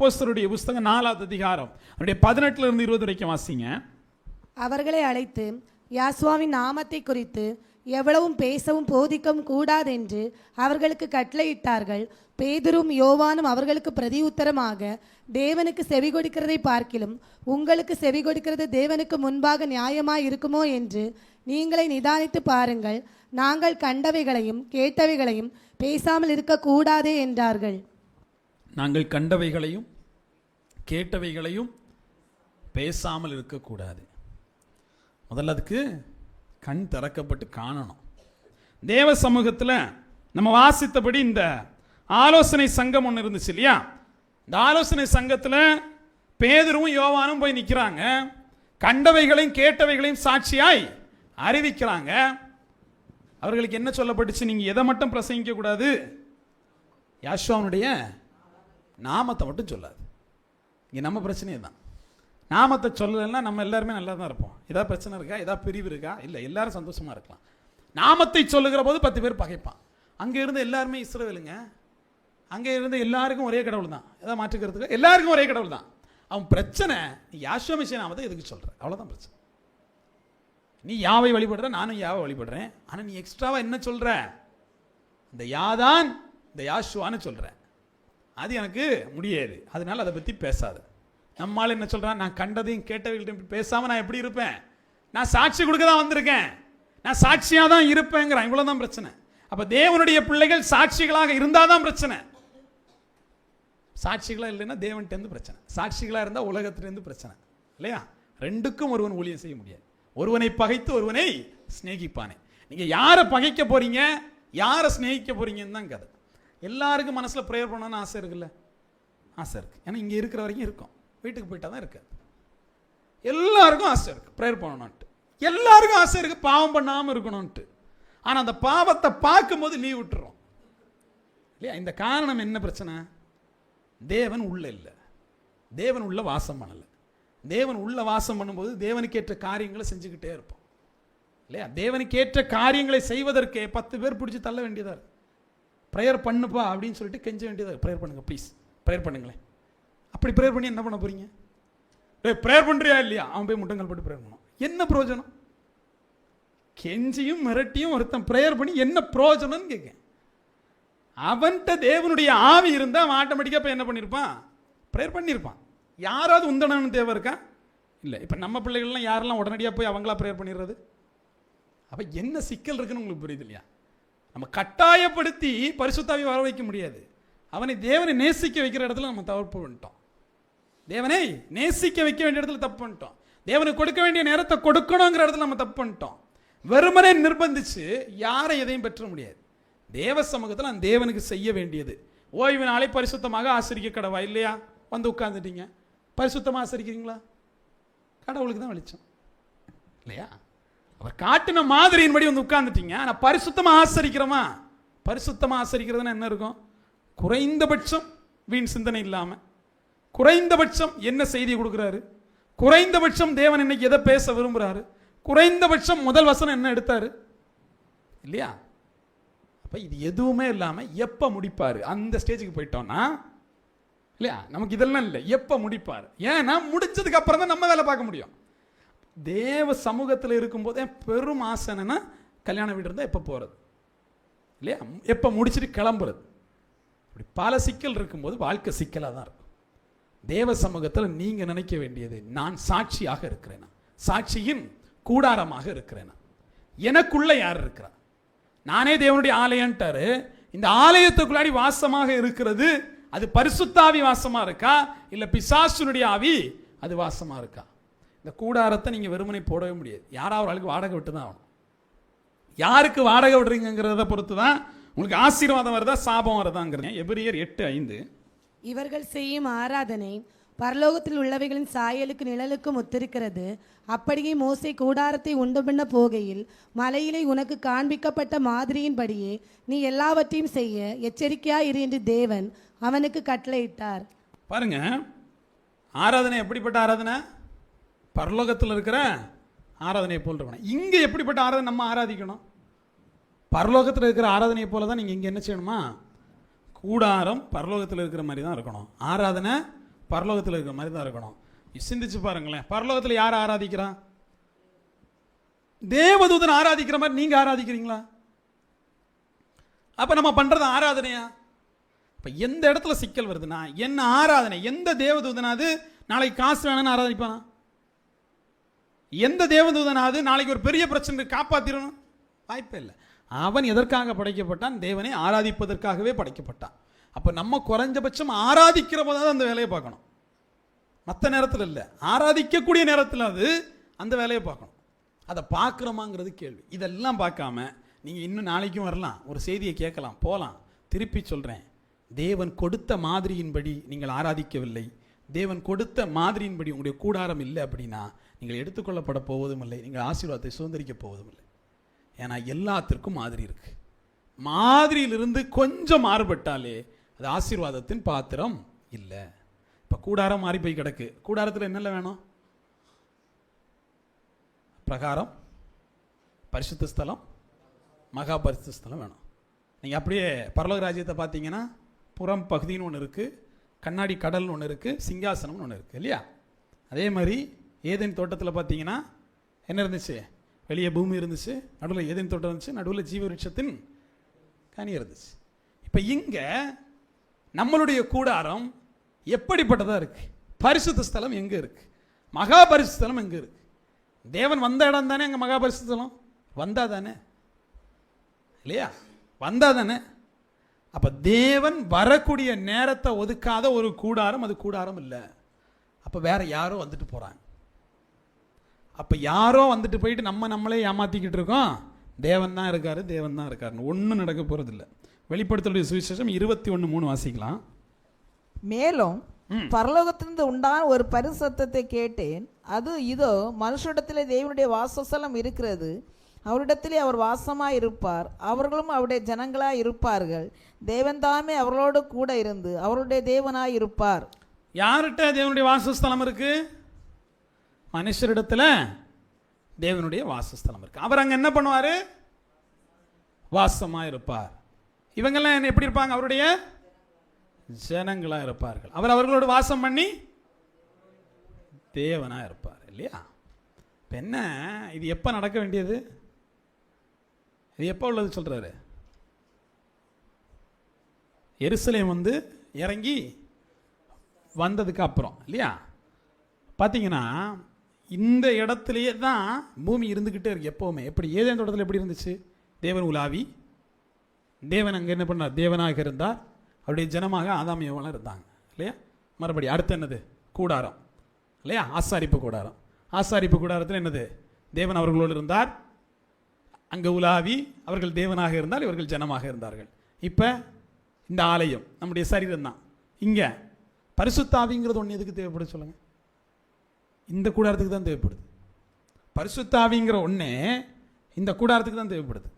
அப்போஸ்தலருடைய புஸ்தகம் 4ஆவது அதிகாரம் 18 இருந்து 20 வரைக்கும் வாசிங்க. அவர்களை அழைத்து யாசுவாவின் நாமத்தை குறித்து எவ்வளவும் பேசவும் போதிக்கவும் கூடாதென்று அவர்களுக்கு கட்டளையிட்டார்கள். பேதுரும் யோவானும் அவர்களுக்கு பிரதியுத்தரமாக, தேவனுக்கு செவி கொடுக்கிறதை பார்க்கிலும் உங்களுக்கு செவி கொடுக்கிறது தேவனுக்கு முன்பாக நியாயமாய் இருக்குமோ என்று நீங்களே நிதானித்து பாருங்கள். நாங்கள் கண்டவைகளையும் கேட்டவைகளையும் பேசாமல் இருக்கக்கூடாதே என்றார்கள். நாங்கள் கண்டவைகளையும் கேட்டவைகளையும் பேசாமல் இருக்கக்கூடாது. முதல்ல அதுக்கு கண் திறக்கப்பட்டு காணணும். தேவ சமூகத்தில் நம்ம வாசித்தபடி இந்த ஆலோசனை சங்கம் ஒன்று இருந்துச்சு இல்லையா? இந்த ஆலோசனை சங்கத்தில் பேதுருவும் யோவானும் போய் நிற்கிறாங்க. கண்டவைகளையும் கேட்டவைகளையும் சாட்சியாய் அறிவிக்கிறாங்க. அவர்களுக்கு என்ன சொல்லப்பட்டுச்சு? நீங்கள் எதை மட்டும் பிரசங்கிக்க கூடாது, யாசுவாவுடைய நாமத்தை மட்டும் சொல்லாது. இங்கே நம்ம பிரச்சனையே தான். நாமத்தை சொல்லலைன்னா நம்ம எல்லாருமே நல்லா தான் இருப்போம். ஏதாவது பிரச்சனை இருக்கா, ஏதாவது பிரிவு இருக்கா? இல்லை, எல்லாரும் சந்தோஷமாக இருக்கலாம். நாமத்தை சொல்லுகிற போது 10 பேர் பகைப்பான். அங்கே இருந்து எல்லாருமே இஸ்ரவேலுங்க, அங்கே இருந்து எல்லாருக்கும் ஒரே கடவுள் தான். ஏதாவது மாற்றுக்கிறதுக்கு எல்லாருக்கும் ஒரே கடவுள் தான். அவன் பிரச்சனை, நீ யாசுவா மெசியா நாமத்தை எதுக்கு சொல்கிற? அவ்வளோதான் பிரச்சனை. நீ யாவை வழிபடுற, நானும் யாவை வழிபடுறேன். ஆனால் நீ எக்ஸ்ட்ராவாக என்ன சொல்கிற? இந்த யாதான் இந்த யாசுவான்னு சொல்கிற. அது எனக்கு முடியாது, அதனால அதை பற்றி பேசாது. நம்மால் என்ன சொல்கிறான்? நான் கண்டதையும் கேட்டவர்கள்ட்ட பேசாமல் நான் எப்படி இருப்பேன்? நான் சாட்சி கொடுக்க தான் வந்திருக்கேன், நான் சாட்சியாக தான் இருப்பேங்கிறான். இவ்வளோதான் பிரச்சனை. அப்போ தேவனுடைய பிள்ளைகள் சாட்சிகளாக இருந்தால் தான் பிரச்சனை. சாட்சிகளாக இல்லைன்னா தேவன்கிட்டேருந்து பிரச்சனை, சாட்சிகளாக இருந்தால் உலகத்திலேருந்து பிரச்சனை இல்லையா? ரெண்டுக்கும் ஒருவன் ஊழியம் செய்ய முடியாது. ஒருவனை பகைத்து ஒருவனை சிநேகிப்பானே. நீங்கள் யாரை பகைக்க போறீங்க, யாரை சிநேகிக்க போறீங்கன்னு தான் கதை. எல்லாருக்கும் மனசில் ப்ரேயர் பண்ணணும்னு ஆசை இருக்குல்ல? ஆசை இருக்குது. ஏன்னா இங்கே இருக்கிற வரைக்கும் இருக்கும், வீட்டுக்கு போயிட்டா தான் இருக்காது. எல்லாருக்கும் ஆசை இருக்குது ப்ரேயர் பண்ணணும்ட்டு, எல்லாருக்கும் ஆசை இருக்குது பாவம் பண்ணாமல் இருக்கணும்ட்டு. ஆனால் அந்த பாவத்தை பார்க்கும்போது நீ விட்டுறோம் இல்லையா? இந்த காரணம் என்ன பிரச்சனை? தேவன் உள்ள இல்லை, தேவன் உள்ள வாசம் பண்ணலை. தேவன் உள்ள வாசம் பண்ணும்போது தேவனுக்கேற்ற காரியங்களை செஞ்சுக்கிட்டே இருப்போம் இல்லையா? தேவனுக்கேற்ற காரியங்களை செய்வதற்கே 10 பேர் பிடிச்சி தள்ள வேண்டியதாக இருக்கு. ப்ரேயர் பண்ணுப்பா அப்படின்னு சொல்லிட்டு கெஞ்ச வேண்டியதாக. ப்ரேயர் பண்ணுங்க ப்ளீஸ், ப்ரேயர் பண்ணுங்களேன். அப்படி ப்ரேயர் பண்ணி என்ன பண்ண போறீங்க? ப்ரேயர் பண்ணுறியா இல்லையா? அவன் போய் முட்டங்கள் போட்டு ப்ரேயர் பண்ணும். என்ன பிரயோஜனம்? கெஞ்சியும் மிரட்டியும் ஒருத்தன் ப்ரேயர் பண்ணி என்ன பிரயோஜனம்னு கேட்க. அவன்கிட்ட தேவனுடைய ஆவி இருந்தால் அவன் ஆட்டோமேட்டிக்காக இப்போ என்ன பண்ணியிருப்பான்? ப்ரேயர் பண்ணியிருப்பான். யாராவது உந்தனன்னு தேவை இருக்கா? இல்லை. இப்போ நம்ம பிள்ளைகள்லாம் யாரெல்லாம் உடனடியாக போய் அவங்களா ப்ரேயர் பண்ணிடுறது? அப்போ என்ன சிக்கல் இருக்குன்னு உங்களுக்கு புரியுது இல்லையா? நம்ம கட்டாயப்படுத்தி பரிசுத்தாவி வர வைக்க முடியாது. அவனை தேவனை நேசிக்க வைக்கிற இடத்துல நம்ம தப்பு பண்ணிட்டோம். தேவனை நேசிக்க வைக்க வேண்டிய இடத்துல தப்பு பண்ணிட்டோம். தேவனுக்கு கொடுக்க வேண்டிய நேரத்தை கொடுக்கணுங்கிற இடத்துல நம்ம தப்பு பண்ணிட்டோம். வெறுமனே நிர்பந்திச்சு யாரை எதையும் பெற்ற முடியாது. தேவ சமூகத்தில் அந்த தேவனுக்கு செய்ய வேண்டியது. ஓய்வு நாளை பரிசுத்தமாக ஆசரிக்க கடவா இல்லையா? வந்து உட்கார்ந்துட்டீங்க, பரிசுத்தமாக ஆசரிக்கிறீங்களா? கடவுளுக்கு தான் வெளிச்சம் இல்லையா? அவர் காட்டின மாதிரியின்படி வந்து உட்கார்ந்துட்டீங்க. ஆனால் பரிசுத்தமாக ஆசரிக்கிறோமா? பரிசுத்தமாக ஆசரிக்கிறதுனா என்ன இருக்கும்? குறைந்தபட்சம் வீண் சிந்தனை இல்லாமல், குறைந்தபட்சம் என்ன செய்தி கொடுக்குறாரு, குறைந்தபட்சம் தேவன் இன்னைக்கு எதை பேச விரும்புகிறாரு, குறைந்தபட்சம் முதல் வசனம் என்ன எடுத்தாரு இல்லையா? அப்போ இது எதுவுமே இல்லாமல் எப்போ முடிப்பார் அந்த ஸ்டேஜுக்கு போயிட்டோம்னா இல்லையா? நமக்கு இதெல்லாம் இல்லை. எப்போ முடிப்பார்? ஏன்னா முடிச்சதுக்கு அப்புறம் தான் நம்ம வேலை பார்க்க முடியும். தேவ சமூகத்தில் இருக்கும்போதே பெரும் ஆசைன்னா கல்யாண வீடு இருந்தால் எப்போ போகிறது இல்லையா? எப்போ முடிச்சுட்டு கிளம்புறது? இப்படி பல சிக்கல் இருக்கும்போது வாழ்க்கை சிக்கலாக தான் இருக்கும். தேவ சமூகத்தில் நீங்கள் நினைக்க வேண்டியது, நான் சாட்சியாக இருக்கிறேனா, சாட்சியின் கூடாரமாக இருக்கிறேனா, எனக்குள்ள யார் இருக்கிறா? நானே தேவனுடைய ஆலயம்ட்டாரு. இந்த ஆலயத்துக்குள்ளாடி வாசமாக இருக்கிறது அது பரிசுத்தாவி வாசமாக இருக்கா, இல்லை பிசாசுனுடைய ஆவி அது வாசமாக இருக்கா? இந்த கூடாரத்தை நீங்கள் வெறுமனை போடவே முடியாது. யாராவது ஒரு ஆளுக்கு வாடகை விட்டு தான் ஆகணும். யாருக்கு வாடகை விடுறீங்கிறத பொறுத்து தான் உங்களுக்கு ஆசீர்வாதம் வருதா சாபம் வருதாங்கிறேன். எபிரியர் 8:5. இவர்கள் செய்யும் ஆராதனை பரலோகத்தில் உள்ளவைகளின் சாயலுக்கு நிழலுக்கும் ஒத்திருக்கிறது. அப்படியே மோசே கூடாரத்தை உண்டு பண்ண போகையில் மலையிலே உனக்கு காண்பிக்கப்பட்ட மாதிரியின்படியே நீ எல்லாவற்றையும் செய்ய எச்சரிக்கையா இரு என்று தேவன் அவனுக்கு கட்டளையிட்டார். பாருங்க, ஆராதனை எப்படிப்பட்ட ஆராதனை? பரலோகத்தில் இருக்கிற ஆராதனையை போல் இருக்கணும். இங்கே எப்படிப்பட்ட ஆராதனை நம்ம ஆராதிக்கணும்? பரலோகத்தில் இருக்கிற ஆராதனையை போல தான் நீங்கள் இங்கே என்ன செய்யணுமா? கூடாரம் பரலோகத்தில் இருக்கிற மாதிரி தான் இருக்கணும். ஆராதனை பரலோகத்தில் இருக்கிற மாதிரி தான் இருக்கணும். சிந்திச்சு பாருங்களேன், பரலோகத்தில் யாரை ஆராதிக்கிறான்? தேவதூதன் ஆராதிக்கிற மாதிரி நீங்க ஆராதிக்கிறீங்களா? அப்ப நம்ம பண்றது ஆராதனையா? இப்ப எந்த இடத்துல சிக்கல் வருதுன்னா, என்ன ஆராதனை? எந்த தேவதூதனாவது நாளைக்கு காசு வேணும்னு ஆராதிப்பானா? எந்த தேவதூதனாவது நாளைக்கு ஒரு பெரிய பிரச்சனை காப்பாத்திரணும்? வாய்ப்பே இல்லை. அவன் எதற்காக படைக்கப்பட்டான்? தேவனை ஆராதிப்பதற்காகவே படைக்கப்பட்டான். அப்ப நம்ம குறைஞ்சபட்சம் ஆராதிக்கிற போதாவது அந்த வேலையை பார்க்கணும், மற்ற நேரத்தில் இல்லை. ஆராதிக்கக்கூடிய நேரத்தில் அது அந்த வேலையை பார்க்கணும். அதை பார்க்குறோமாங்கிறது கேள்வி. இதெல்லாம் பார்க்காம நீங்கள் இன்னும் நாளைக்கும் வரலாம், ஒரு செய்தியை கேட்கலாம், போகலாம். திருப்பி சொல்கிறேன், தேவன் கொடுத்த மாதிரியின்படி நீங்கள் ஆராதிக்கவில்லை, தேவன் கொடுத்த மாதிரியின்படி உங்களுடைய கூடாரம் இல்லை அப்படின்னா நீங்கள் எடுத்துக்கொள்ளப்பட போவதும் இல்லை, நீங்கள் ஆசீர்வாதத்தை சுதந்திரிக்க போவதும் இல்லை. ஏன்னா எல்லாத்திற்கும் மாதிரி இருக்கு. மாதிரியிலிருந்து கொஞ்சம் மாறுபட்டாலே அது ஆசீர்வாதத்தின் பாத்திரம் இல்லை. இப்போ கூடாரம் மாறி போய் கிடக்கு. கூடாரத்தில் என்னெல்லாம் வேணும்? பிரகாரம், பரிசுத்த ஸ்தலம், மகா பரிசுத்த ஸ்தலம் வேணும். நீங்கள் அப்படியே பரலோக ராஜ்யத்தை பார்த்தீங்கன்னா புறம் பகுதின்னு ஒன்று இருக்குது, கண்ணாடி கடல்னு ஒன்று இருக்குது, சிங்காசனம்னு ஒன்று இருக்குது இல்லையா? அதே மாதிரி ஏதேன் தோட்டத்தில் பார்த்தீங்கன்னா என்ன இருந்துச்சு? வெளியே பூமி இருந்துச்சு, நடுவில் ஏதேன் தோட்டம் இருந்துச்சு, நடுவில் ஜீவ விருட்சத்தின் கனி இருந்துச்சு. இப்போ இங்கே நம்மளுடைய கூடாரம் எப்படிப்பட்டதாக இருக்குது? பரிசுத்த ஸ்தலம் எங்கே இருக்குது? மகா பரிசுத்த ஸ்தலம் எங்கே இருக்குது? தேவன் வந்த இடம் தானே அங்கே மகா பரிசுத்த ஸ்தலம். வந்தா தானே இல்லையா? வந்தா தானே. அப்போ தேவன் வரக்கூடிய நேரத்தை ஒதுக்காத ஒரு கூடாரம் அது கூடாரம் இல்லை. அப்போ வேற யாரோ வந்துட்டு போகிறாங்க. அப்போ யாரோ வந்துட்டு போயிட்டு நம்மளே ஏமாற்றிக்கிட்டு இருக்கோம். தேவன் தான் இருக்காரு, தேவன் தான் இருக்காருன்னு ஒன்றும் நடக்க போகிறது இல்லை. வெளிப்படுத்தலுடைய சுவிசேஷம் 21:3 வாசிக்கலாம். மேலும் பரலோகத்திலிருந்து உண்டான ஒரு பரிசத்தத்தை கேட்டேன். அது இதோ, மனுஷனிடத்திலே தேவனுடைய வாசஸ்தலம் இருக்கிறது, அவரிடத்திலே அவர் வாசமாய் இருப்பார், அவர்களும் அவருடைய ஜனங்களாய் இருப்பார்கள், தேவன் தாமே அவர்களோடு கூட இருந்து அவருடைய தேவனாய் இருப்பார். யார்கிட்ட தேவனுடைய வாசஸ்தலம் இருக்கு? மனுஷரிடத்துல தேவனுடைய வாசஸ்தலம் இருக்கு. அவர் அங்க என்ன பண்ணுவாரு? வாசமா இருப்பார். இவங்கெல்லாம் எப்படி இருப்பாங்க? அவருடைய ஜனங்களா இருப்பார்கள். அவர் அவர்களோடு வாசம் பண்ணி தேவனா இருப்பார் இல்லையா? என்ன இது எப்ப நடக்க வேண்டியது? இது எப்போ உள்ளது சொல்றாரு? எருசலேம் வந்து இறங்கி வந்ததுக்கு அப்புறம் இல்லையா? பார்த்தீங்கன்னா இந்த இடத்துலையே தான் பூமி இருந்துக்கிட்டே இருக்கு எப்போவுமே. எப்படி ஏதேன் தோட்டத்தில் எப்படி இருந்துச்சு? தேவன் உலாவி, தேவன் அங்கே என்ன பண்ணார்? தேவனாக இருந்தார், அவருடைய ஜனமாக ஆதாம் ஏவாளும் இருந்தாங்க இல்லையா? மறுபடி அடுத்து என்னது? கூடாரம் இல்லையா? ஆசாரிப்பு கூடாரம். ஆசாரிப்பு கூடாரத்தில் என்னது? தேவன் அவர்களோடு இருந்தார், அங்கே உலாவி, அவர்கள் தேவனாக இருந்தால் இவர்கள் ஜனமாக இருந்தார்கள். இப்போ இந்த ஆலயம் நம்முடைய சரீரம் தான். இங்கே பரிசுத்தாவிங்கிறது ஒன்று எதுக்கு தேவைப்படுது சொல்லுங்க? இந்த கூடாரத்துக்கு தான் தேவைப்படுது. பரிசுத்தாவிங்கிற ஒன்று இந்த கூடாரத்துக்கு தான் தேவைப்படுது.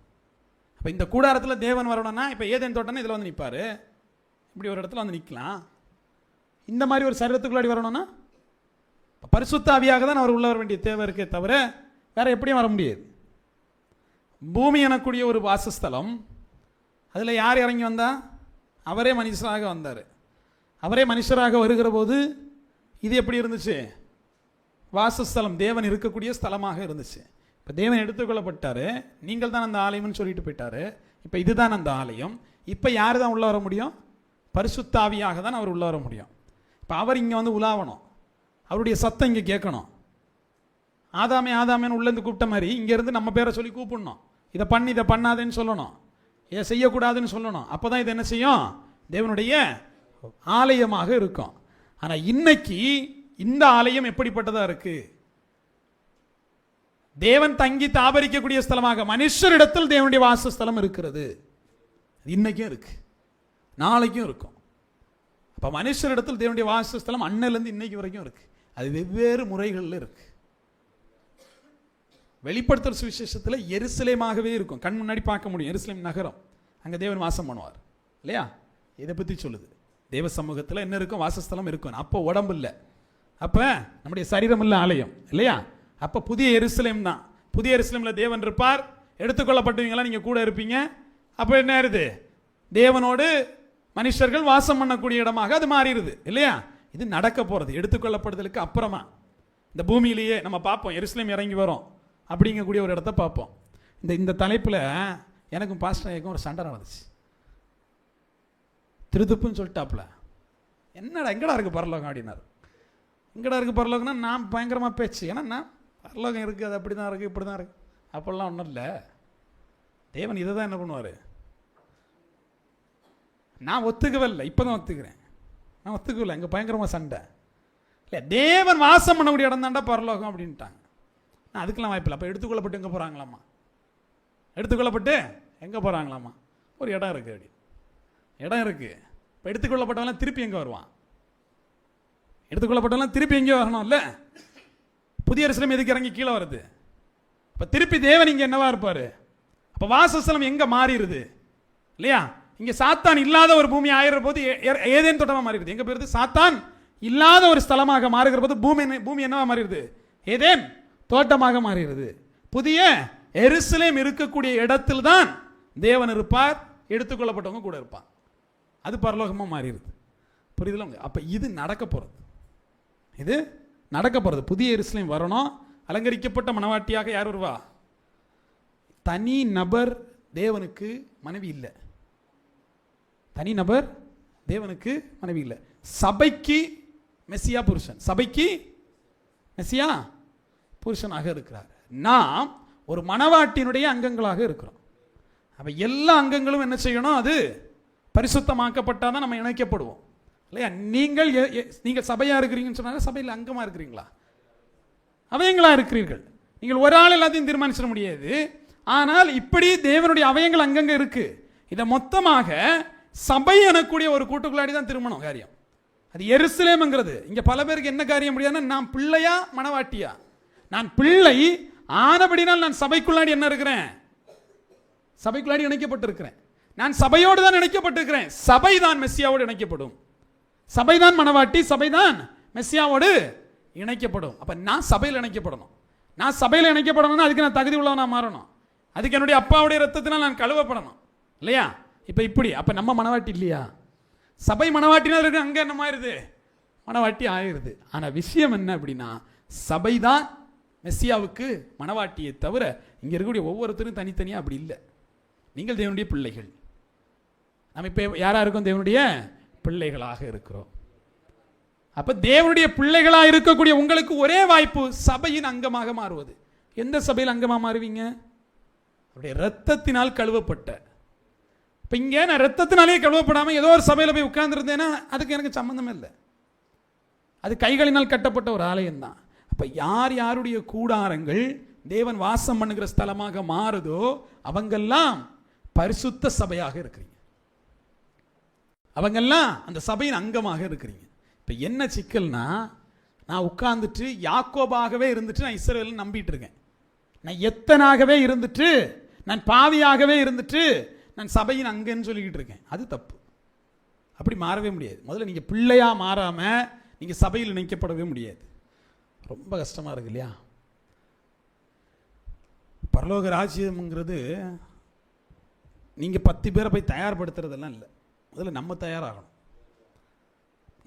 அப்போ இந்த கூடாரத்தில் தேவன் வரணும்னா இப்போ ஏதேன் தோட்டம்னா இதில் வந்து நிற்பார், இப்படி ஒரு இடத்துல வந்து நிற்கலாம். இந்த மாதிரி ஒரு சரீரத்துக்குள்ளாடி வரணும்னா பரிசுத்தாவியாக தான் அவர் உள்ள வர வேண்டிய தேவை இருக்கே தவிர வேற எப்படியும் வர முடியாது. பூமி எனக்கூடிய ஒரு வாசஸ்தலம், அதில் யார் இறங்கி வந்தா? அவரே மனுஷராக வந்தார். அவரே மனுஷராக வருகிற போது இது எப்படி இருந்துச்சு? வாசஸ்தலம், தேவன் இருக்கக்கூடிய ஸ்தலமாக இருந்துச்சு. இப்போ தேவன் எடுத்துக்கொள்ளப்பட்டார், நீங்கள் தான் அந்த ஆலயம்னு சொல்லிட்டு போயிட்டாரு. இப்போ இதுதான் அந்த ஆலயம். இப்போ யார் தான் உள்ளே வர முடியும்? பரிசுத்தாவியாக தான் அவர் உள்ளே வர முடியும். இப்போ அவர் இங்கே வந்து உலாவணும், அவருடைய சத்தம் இங்கே கேட்கணும். ஆதாமே ஆதாமேன்னு உள்ளேருந்து கூப்பிட்ட மாதிரி இங்கேருந்து நம்ம பேரை சொல்லி கூப்பிடணும். இதை பண்ணி இதை பண்ணாதேன்னு சொல்லணும், இதை செய்யக்கூடாதுன்னு சொல்லணும். அப்போ தான் இது என்ன செய்யும்? தேவனுடைய ஆலயமாக இருக்கும். ஆனால் இன்னைக்கு இந்த ஆலயம் எப்படிப்பட்டதாக இருக்கு? தேவன் தங்கி தாபரிக்கக்கூடிய ஸ்தலமாக மனுஷரிடத்தில் தேவனுடைய வாசஸ்தலம் இருக்கிறது. இன்னைக்கும் இருக்கு, நாளைக்கும் இருக்கும். அப்போ மனுஷரிடத்தில் தேவனுடைய வாசஸ்தலம் அன்னையிலேருந்து இன்னைக்கு வரைக்கும் இருக்கு. அது வெவ்வேறு முறைகளில் இருக்கு. வெளிப்படுத்தல் சுவிசேஷத்தில் எருசலேமாகவே இருக்கும், கண் முன்னாடி பார்க்க முடியும். எருசலேம் நகரம், அங்கே தேவன் வாசம் பண்ணுவார் இல்லையா? இதை பற்றி சொல்லுது. தேவ சமூகத்தில் என்ன இருக்கும்? வாசஸ்தலம் இருக்கும். அப்போ உடம்பு இல்லை, அப்போ நம்முடைய சரீரம் இல்லை, ஆலயம் இல்லையா? அப்போ புதிய எருசலேம் தான். புதிய எருசலேமில் தேவன் இருப்பார், எடுத்துக்கொள்ளப்பட்டவங்களாம் நீங்கள் கூட இருப்பீங்க. அப்போ என்ன ஆயிருது? தேவனோடு மனுஷர்கள் வாசம் பண்ணக்கூடிய இடமாக அது மாறிடுது இல்லையா? இது நடக்க போகிறது எடுத்துக்கொள்ளப்படுதலுக்கு அப்புறமா. இந்த பூமியிலேயே நம்ம பார்ப்போம், எருசலேம் இறங்கி வரும் அப்படிங்கக்கூடிய ஒரு இடத்த பார்ப்போம். இந்த தலைப்பில் எனக்கும் பாஸ்டர் ஒரு சண்டை நடந்துச்சு. திருதுப்புன்னு சொல்லிட்டாப்புல, என்னடா எங்கடா இருக்குது பரலோகம் அப்படின்னாரு. எங்கடா இருக்குது பரலோகம்னா நான் பயங்கரமாக பேச்சு, ஏன்னா நான் பரலோகம் இருக்குது, அது அப்படி தான் இருக்குது, இப்படி தான் இருக்குது, அப்படிலாம் ஒன்றும் இல்லை. தேவன் இதை தான் என்ன பண்ணுவார். நான் ஒத்துக்கவே இல்லை, இப்போ தான் ஒத்துக்கிறேன். நான் ஒத்துக்கவில்லை, எங்கே பயங்கரமாக சண்டை இல்லை. தேவன் வாசம் பண்ணக்கூடிய இடம் தாண்டா பரலோகம் அப்படின்ட்டாங்க. நான் அதுக்கெல்லாம் வாய்ப்பில்லை. அப்போ எடுத்துக்கொள்ளப்பட்டு எங்கே போகிறாங்களாம்மா? எடுத்துக்கொள்ளப்பட்டு எங்கே போகிறாங்களாம்மா? ஒரு இடம் இருக்குது, அப்படி இடம் இருக்குது. இப்போ எடுத்துக்கொள்ளப்பட்டவெல்லாம் திருப்பி எங்கே வருவான்? எடுத்துக்கொள்ளப்பட்டவெல்லாம் திருப்பி எங்கே வரணும் இல்லை? புதிய எருசலேம் எதுக்கு இறங்கி கீழே வருது? இப்போ திருப்பி தேவன் இங்கே என்னவா இருப்பார்? அப்போ வாசஸ்தலம் எங்கே மாறிடுது இல்லையா? இங்கே சாத்தான் இல்லாத ஒரு பூமி ஆயிடுற போது ஏதேன் தோட்டமாக மாறிடுது. எங்கே போயிருது? சாத்தான் இல்லாத ஒரு ஸ்தலமாக மாறுகிற போது பூமி என்னவா மாறிடுது? ஏதேன் தோட்டமாக மாறுகிறது. புதிய எருசலேம் இருக்கக்கூடிய இடத்தில் தான் தேவன் இருப்பார், எடுத்துக்கொள்ளப்பட்டவங்க கூட இருப்பார். அது பரலோகமாக மாறிடுது. புரியுதுல? அப்போ இது நடக்க போகிறது, இது நடக்க போகிறது. புதிய எருசலேம் வரணும், அலங்கரிக்கப்பட்ட மணவாட்டியாக யார் வருவா? தனி நபர் தேவனுக்கு மனைவி இல்லை. தனி நபர் தேவனுக்கு மனைவி இல்லை. சபைக்கு மெசியா புருஷன், சபைக்கு மெசியா புருஷனாக இருக்கிறார். நாம் ஒரு மணவாட்டினுடைய அங்கங்களாக இருக்கிறோம். அப்ப எல்லா அங்கங்களும் என்ன செய்யணும்? அது பரிசுத்தமாக்கப்பட்டாதான் நம்ம இணைக்கப்படுவோம் இல்லையா? நீங்கள் சபையா இருக்கிறீங்கன்னு சொன்னாங்க, சபையில் அங்கமா இருக்கிறீங்களா? அவயங்களா இருக்கிறீர்கள். நீங்கள் ஒரு ஆள் எல்லாத்தையும் தீர்மானிச்சிட முடியாது. ஆனால் இப்படி தேவனுடைய அவயங்கள் அங்கங்க இருக்கு. இதை மொத்தமாக சபை எனக்கூடிய ஒரு கூட்டுக்குள்ளாடி தான் திருமணம் காரியம். அது எருசலேம்ங்கிறது. இங்க பல பேருக்கு என்ன காரியம் முடியாதுன்னா, நான் பிள்ளையா மணவாட்டியா? நான் பிள்ளை ஆனபடினால் நான் சபைக்குள்ளாடி என்ன இருக்கிறேன்? சபைக்குள்ளாடி இணைக்கப்பட்டிருக்கிறேன். நான் சபையோடு தான் இணைக்கப்பட்டிருக்கிறேன். சபை தான் மெஸ்ஸியாவோடு இணைக்கப்படும். சபைதான் மணவாட்டி, சபைதான் மெஸ்ஸியாவோடு இணைக்கப்படும். அப்ப நான் சபையில் இணைக்கப்படணும். நான் சபையில் இணைக்கப்படணும்னா அதுக்கு நான் தகுதி உள்ளவனா மாறணும். அதுக்கு என்னுடைய அப்பாவுடைய ரத்தத்தினால் நான் கழுவப்படணும் இல்லையா? இப்ப இப்படி அப்ப நம்ம மணவாட்டி இல்லையா? சபை மணவாட்டினா இருக்கு, அங்க என்ன ஆயிருது? மணவாட்டி ஆயிருது. ஆனா விஷயம் என்ன அப்படின்னா, சபைதான் மெஸ்ஸியாவுக்கு மணவாட்டியை தவிர இங்க இருக்கக்கூடிய ஒவ்வொருத்தரும் தனித்தனியா அப்படி இல்லை. நீங்கள் தேவனுடைய பிள்ளைகள். நம்ம இப்ப யாரா இருக்கோம்? தேவனுடைய பிள்ளைகளாக இருக்கிறோம். அப்ப தேவனுடைய பிள்ளைகளாக இருக்கக்கூடிய உங்களுக்கு ஒரே வாய்ப்பு சபையின் அங்கமாக மாறுவது. எந்த சபையில் அங்கமா மாறுவீங்க? அவருடைய ரத்தத்தினால் கழுவப்பட்ட. இப்ப இங்க நான் ரத்தத்தினாலே கழுவப்படாம ஏதோ ஒரு சபையில போய் உட்கார்ந்து இருந்தேன்னா அதுக்கு எனக்கு சம்பந்தமே இல்லை. அது கைகளினால் கட்டப்பட்ட ஒரு ஆலயம் தான். அப்ப யார் யாருடைய கூடாரங்கள் தேவன் வாசம் பண்ணுகிற ஸ்தலமாக மாறுதோ அவங்கெல்லாம் பரிசுத்த சபையாக இருக்கிறீங்க. அவங்கெல்லாம் அந்த சபையின் அங்கமாக இருக்கிறீங்க. இப்ப என்ன சிக்கல்னா, நான் உட்கார்ந்துட்டு யாக்கோபாகவே இருந்துட்டு நான் இஸ்ரவேல் நம்பிட்டு இருக்கேன். நான் எத்தனாகவே இருந்துட்டு, நான் பாவியாகவே இருந்துட்டு நான் சபையின் அங்கன்னு சொல்லிக்கிட்டு இருக்கேன். அது தப்பு. அப்படி மாறவே முடியாது. முதல்ல நீங்க பிள்ளையா மாறாம நீங்க சபையில் இணைக்கப்படவே முடியாது. ரொம்ப கஷ்டமா இருக்கு இல்லையா? பரலோக ராஜ்யம்ங்கிறது நீங்க 10 பேரை போய் தயார்படுத்துறதெல்லாம் இல்லை. முதல்ல நம்ம தயாராகணும்.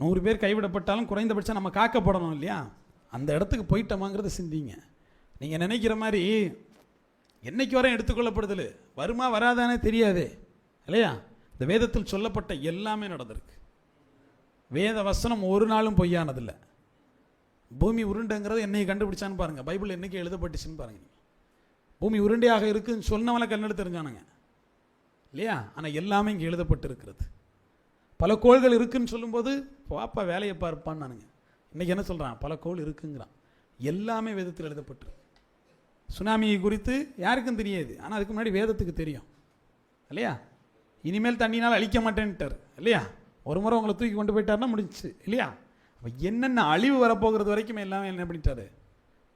100 பேர் கைவிடப்பட்டாலும் குறைந்தபட்சம் நம்ம காக்கப்படணும் இல்லையா? அந்த இடத்துக்கு போயிட்டோமாங்கிறத சிந்திங்க. நீங்க நினைக்கிற மாதிரி என்னைக்கு வரை எடுத்துக்கொள்ளப்படுதல் வருமா வராதானே தெரியாது இல்லையா? இந்த வேதத்தில் சொல்லப்பட்ட எல்லாமே நடந்திருக்கு. வேத வசனம் ஒரு நாளும் பொய்யானதில்லை. பூமி உருண்டைங்கிறது என்னைக்கு கண்டுபிடிச்சான்னு பாருங்க. பைபிள் என்னைக்கு எழுதப்பட்டுச்சுன்னு பாருங்க. பூமி உருண்டையாக இருக்குன்னு சொன்னவளை கண்ணெடு தெரிஞ்சானுங்க இல்லையா? ஆனால் எல்லாமே இங்கே எழுதப்பட்டு இருக்கிறது. பல கோள்கள் இருக்குன்னு சொல்லும்போது பாப்பா வேலையை பார்ப்பான்னு நானுங்க. இன்னைக்கு என்ன சொல்கிறான்? பல கோள் இருக்குங்கிறான். எல்லாமே வேதத்தில் எழுதப்பட்டிருக்கு. சுனாமியை குறித்து யாருக்கும் தெரியாது, ஆனால் அதுக்கு முன்னாடி வேதத்துக்கு தெரியும் இல்லையா? இனிமேல் தண்ணினால் அழிக்க மாட்டேன்ட்டார் இல்லையா? ஒரு முறை உங்களை தூக்கி கொண்டு போயிட்டாருன்னா முடிஞ்சிச்சு இல்லையா? அப்போ என்னென்ன அழிவு வரப்போகிறது வரைக்கும் எல்லாமே என்ன பண்ணிட்டாரு?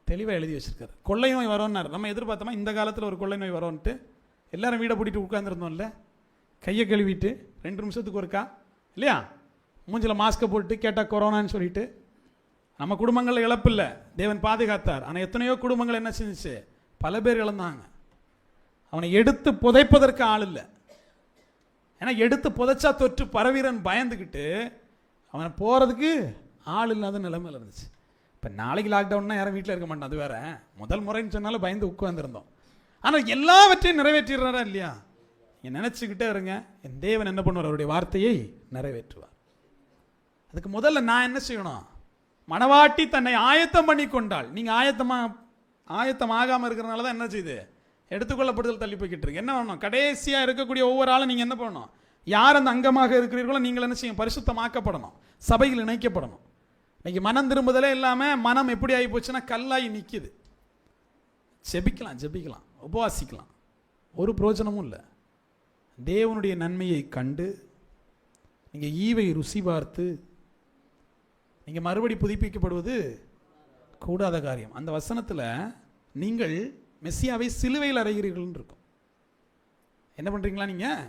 தெளிவாக எழுதி வச்சிருக்காரு. கொள்ளை நோய் வரோன்னார். நம்ம எதிர்பார்த்தோமா இந்த காலத்தில் ஒரு கொள்ளை நோய் வரோன்ட்டு? எல்லாரும் வீடை பூட்டிட்டு உட்காந்துருந்தோம்ல, கையை கழுவிட்டு 2 நிமிஷத்துக்கு ஒருக்கா இல்லையா? மூஞ்சில் மாஸ்கை போட்டு கேட்டால் கொரோனான்னு சொல்லிட்டு. நம்ம குடும்பங்களில் இழப்பு இல்லை, தேவன் பாதுகாத்தார். ஆனால் எத்தனையோ குடும்பங்கள் என்ன செஞ்சிச்சு? பல பேர் இழந்தாங்க. அவனை எடுத்து புதைப்பதற்கு ஆள் இல்லை. ஏன்னா எடுத்து புதைச்சா தொற்று பரவீரன் பயந்துக்கிட்டு அவனை போகிறதுக்கு ஆள் இல்லாத நிலைமையில் இருந்துச்சு. இப்போ நாளைக்கு லாக்டவுன்னா யாரும் வீட்டில் இருக்க மாட்டோம், அது வேற. முதல் முறைன்னு சொன்னாலும் பயந்து உட்கார்ந்துருந்தோம். ஆனால் எல்லாவற்றையும் நிறைவேற்றிடுறாரா இல்லையா? நீங்கள் நினச்சிக்கிட்டே இருங்க, என் தேவன் என்ன பண்ணுவார், அவருடைய வார்த்தையை நிறைவேற்றுவார். அதுக்கு முதல்ல நான் என்ன செய்யணும்? மணவாட்டி தன்னை ஆயத்தம் பண்ணி கொண்டாள். நீங்கள் ஆயத்தமாகாமல் இருக்கிறனால தான் என்ன செய்யுது, எடுத்துக்கொள்ளப்படுதல் தள்ளி போய்கிட்டு இருக்கு. என்ன பண்ணணும்? கடைசியாக இருக்கக்கூடிய ஒவ்வொரு ஆளும் நீங்கள் என்ன பண்ணணும்? யார் அந்த அங்கமாக இருக்கிறீர்களோ நீங்கள் என்ன செய்யும்? பரிசுத்தமாக்கப்படணும், சபையில் இணைக்கப்படணும். இன்னைக்கு மனம் திரும்புதலே இல்லாமல் மனம் எப்படி ஆகி போச்சுன்னா கல்லாகி நிற்கிது. ஜெபிக்கலாம், உபவாசிக்கலாம், ஒரு பிரயோஜனமும் இல்லை. தேவனுடைய நன்மையை கண்டு நீங்கள் ஈவை ருசி பார்த்து நீங்கள் மறுபடி புதுப்பிக்கப்படுவது கூடாத காரியம். அந்த வசனத்தில் நீங்கள் மெஸ்ஸியாவை சிலுவையில் அறைகிறீர்கள் இருக்கும். என்ன பண்ணுறீங்களா? நீங்கள்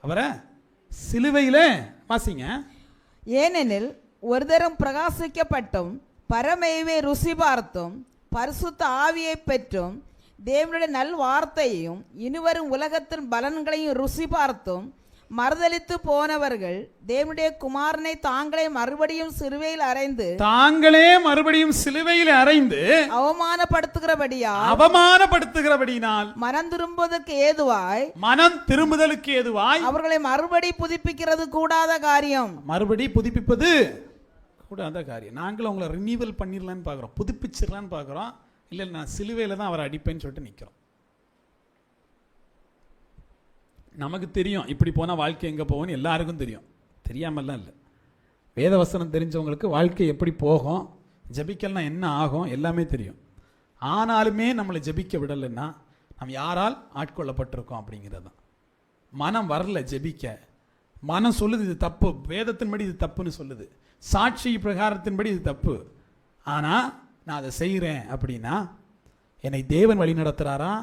அவரை சிலுவையில் வாசிங்க. ஏனெனில் ஒரு தரம் பிரகாசிக்கப்பட்டும் பரமேவை ருசி பார்த்தும் பரிசுத்த ஆவியை பெற்றும் தேவனுடைய நல் வார்த்தையையும் இனிவரும் உலகத்தின் பலன்களையும் ருசி பார்த்தும் மறுதலித்து போனவர்கள் தேவனுடைய குமாரனை தாங்களே மறுபடியும் சிலுவையில் அறைந்து அவமானப்படுத்துகிறபடியால் மனம் திரும்புதலுக்கு ஏதுவாய் அவர்களை மறுபடி புதுப்பிக்கிறது கூடாத காரியம். நாங்களும் அவங்களை ரினியூவல் பண்ணிடலான்னு பார்க்குறோம், புதுப்பிச்சிடலான்னு பார்க்குறோம். இல்லை, நான் சிலுவையில் தான் அவரை அடிப்பேன்னு சொல்லிட்டு நிற்கிறோம். நமக்கு தெரியும் இப்படி போனால் வாழ்க்கை எங்கே போகும்னு, எல்லாருக்கும் தெரியும், தெரியாமல்லாம் இல்லை. வேதவசனம் தெரிஞ்சவங்களுக்கு வாழ்க்கை எப்படி போகும், ஜபிக்கல்னா என்ன ஆகும் எல்லாமே தெரியும். ஆனாலுமே நம்மளை ஜபிக்க விடலைன்னா நம்ம யாரால் ஆட்கொள்ளப்பட்டிருக்கோம் அப்படிங்கிறது தான். மனம் வரல ஜபிக்க, மனம் சொல்லுது இது தப்பு, வேதத்தின்படி இது தப்புன்னு சொல்லுது, சாட்சி பிரகாரத்தின்படி இது தப்பு. ஆனால் நான் அதை செய்கிறேன் அப்படின்னா என்னை தேவன் வழி நடத்துகிறாரா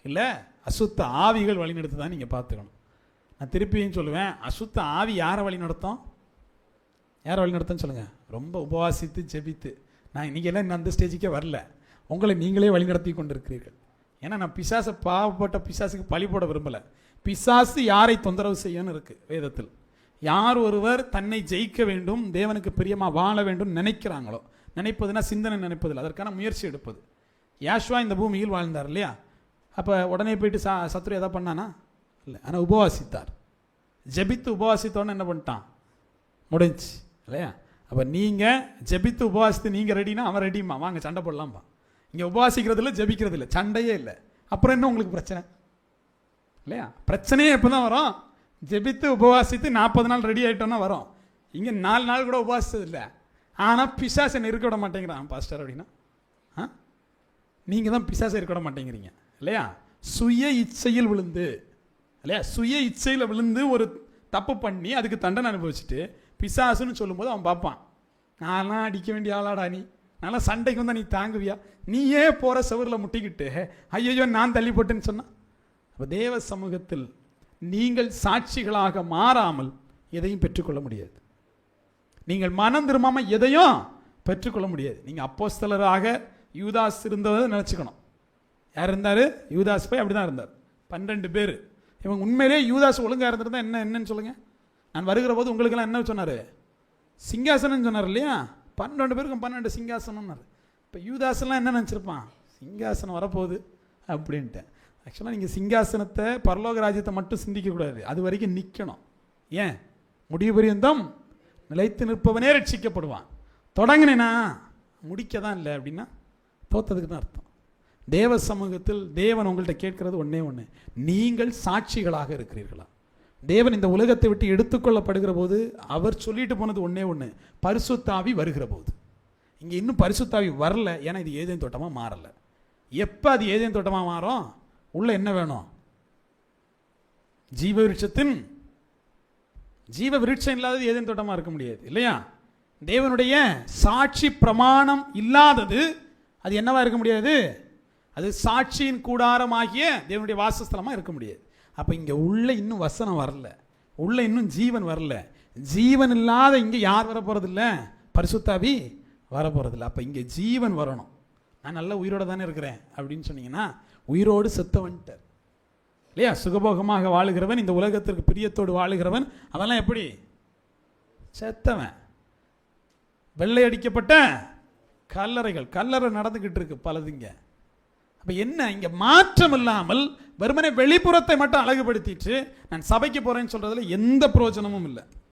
இல்லை அசுத்த ஆவிகள் வழி நடத்துதான் நீங்கள் பார்த்துக்கணும். நான் திருப்பியும் சொல்லுவேன், அசுத்த ஆவி யாரை வழி நடத்தும்? யாரை வழி நடத்துன்னு சொல்லுங்கள். ரொம்ப உபவாசித்து ஜெபித்து, நான் இன்றைக்கி எல்லாம் இன்னும் அந்த ஸ்டேஜுக்கே வரல, உங்களை நீங்களே வழி நடத்தி கொண்டு இருக்கிறீர்கள். ஏன்னா நான் பிசாசை, பாவப்பட்ட பிசாசுக்கு பழி போட விரும்பலை. பிசாசு யாரை தொந்தரவு செய்யணும்னு இருக்குது வேதத்தில். யார் ஒருவர் தன்னை ஜெயிக்க வேண்டும், தேவனுக்கு பிரியமாக வாழ வேண்டும் நினைக்கிறாங்களோ, நினைப்பதுனா சிந்தனை நினைப்பதில்லை, அதற்கான முயற்சி எடுப்பது. யாஷ்வா இந்த பூமியில் வாழ்ந்தார் இல்லையா? அப்போ உடனே போயிட்டு சத்துரு எதாவது பண்ணானா? இல்லை. ஆனால் உபவாசித்தார், ஜெபித்து உபவாசித்தோன்னு என்ன பண்ணிட்டான், முடிஞ்சு இல்லையா? அப்போ நீங்கள் ஜெபித்து உபவாசித்து நீங்கள் ரெடினா அவன் ரெடிமா, வாங்க சண்டை போடலாம்பா. இங்கே உபவாசிக்கிறது இல்லை, ஜெபிக்கிறது இல்லை, சண்டையே இல்லை. அப்புறம் என்ன உங்களுக்கு பிரச்சனை இல்லையா? பிரச்சனையே எப்போ தான் வரும்? ஜெபித்து உபவாசித்து 40 நாள் ரெடி ஆகிட்டோன்னா வரும். இங்கே 4 நாள் கூட உபவாசித்தது இல்லை, ஆனால் பிசாசை இருக்க விட மாட்டேங்கிறான் பாஸ்டர் அப்படின்னா. நீங்கள் தான் பிசாசை இருக்க விட மாட்டேங்கிறீங்க இல்லையா? சுய இச்சையில் விழுந்து இல்லையா, சுய இச்சையில் விழுந்து ஒரு தப்பு பண்ணி அதுக்கு தண்டனை அனுபவிச்சுட்டு பிசாசுன்னு சொல்லும்போது அவன் பார்ப்பான், நான்லாம் அடிக்க வேண்டிய ஆளாடா நீ, நல்லா சண்டைக்கு வந்தால் நீ தாங்குவியா, நீயே போகிற செவரில் முட்டிக்கிட்டு ஐயோ நான் தள்ளி போட்டேன்னு சொன்னான். அப்போ தேவ சமூகத்தில் நீங்கள் சாட்சிகளாக மாறாமல் எதையும் பெற்றுக்கொள்ள முடியாது. நீங்கள் மனம் திரும்பாமல் எதையும் பெற்றுக்கொள்ள முடியாது. நீங்கள் அப்போஸ்தலராக யூதாஸ் இருந்ததை நினச்சிக்கணும். யார் இருந்தார்? யூதாஸ் போய் அப்படி தான் இருந்தார். 12 பேர். இவங்க உண்மையிலே யூதாஸ் ஒழுங்காக இருந்திருந்தா என்னன்னு சொல்லுங்கள். நான் வருகிற போது உங்களுக்கெல்லாம் என்ன சொன்னார்? சிங்காசனம் சொன்னார் இல்லையா? 12 பேருக்கும் 12 சிங்காசனம்னார். இப்போ யூதாஸ்லாம் என்ன நினச்சிருப்பான்? சிங்காசனம் வரப்போகுது அப்படின்ட்டு. ஆக்சுவலாக நீங்கள் சிங்காசனத்தை, பரலோக ராஜ்யத்தை மட்டும் சிந்திக்கக்கூடாது, அது வரைக்கும் நிற்கணும். ஏன்? முடிவு பரியந்தம் நிலைத்து நிற்பவனே ரட்சிக்கப்படுவான். தொடங்கினேனா முடிக்க தான் இல்லை அப்படின்னா தோத்ததுக்கு தான் அர்த்தம். தேவ சமூகத்தில் தேவன் உங்கள்கிட்ட கேட்கறது ஒன்றே ஒன்று, நீங்கள் சாட்சிகளாக இருக்கிறீர்களா? தேவன் இந்த உலகத்தை விட்டு எடுத்துக்கொள்ளப்படுகிற போது அவர் சொல்லிட்டு போனது ஒன்றே ஒன்று, பரிசுத்தாவி வருகிற போது. இங்கே இன்னும் பரிசுத்தாவி வரல, ஏன்னா இது ஏதேன் தோட்டமாக மாறலை. எப்போ அது ஏதேன் தோட்டமாக மாறும்? உள்ள என்ன வேணும்? ஜீவ விருட்சம் இல்லாதது ஏதேன் தோட்டமாக இருக்க முடியாது இல்லையா? தேவனுடைய சாட்சி பிரமாணம் இல்லாதது அது என்னவா இருக்க முடியாது? அது சாட்சியின் கூடாரமாகிய தேவனுடைய வாசஸ்தலமாக இருக்க முடியாது. அப்போ இங்கே உள்ள இன்னும் வசனம் வரல, உள்ள இன்னும் ஜீவன் வரல. ஜீவன் இல்லாத இங்கே யார் வர போகிறதில்ல? பரிசுத்தாவி வர போகிறதில்ல. அப்போ இங்கே ஜீவன் வரணும். நான் நல்ல உயிரோடு தானே இருக்கிறேன் அப்படின்னு சொன்னீங்கன்னா உயிரோடு செத்தவன்ட்டார் இல்லையா? சுகபோகமாக வாழுகிறவன், இந்த உலகத்திற்கு பிரியத்தோடு வாழுகிறவன், அதெல்லாம் எப்படி? செத்தவன். வெள்ளை அடிக்கப்பட்ட கல்லறைகள், கல்லறை நடந்துகிட்டு இருக்கு பலதுங்க. அப்ப என்ன இங்க மாற்றம் இல்லாமல் வெறுமனே வெளிப்புறத்தை மட்டும் அழகுபடுத்திட்டு நான் சபைக்கு போறேன்னு சொல்றதுல எந்த பிரயோஜனமும் இல்லை.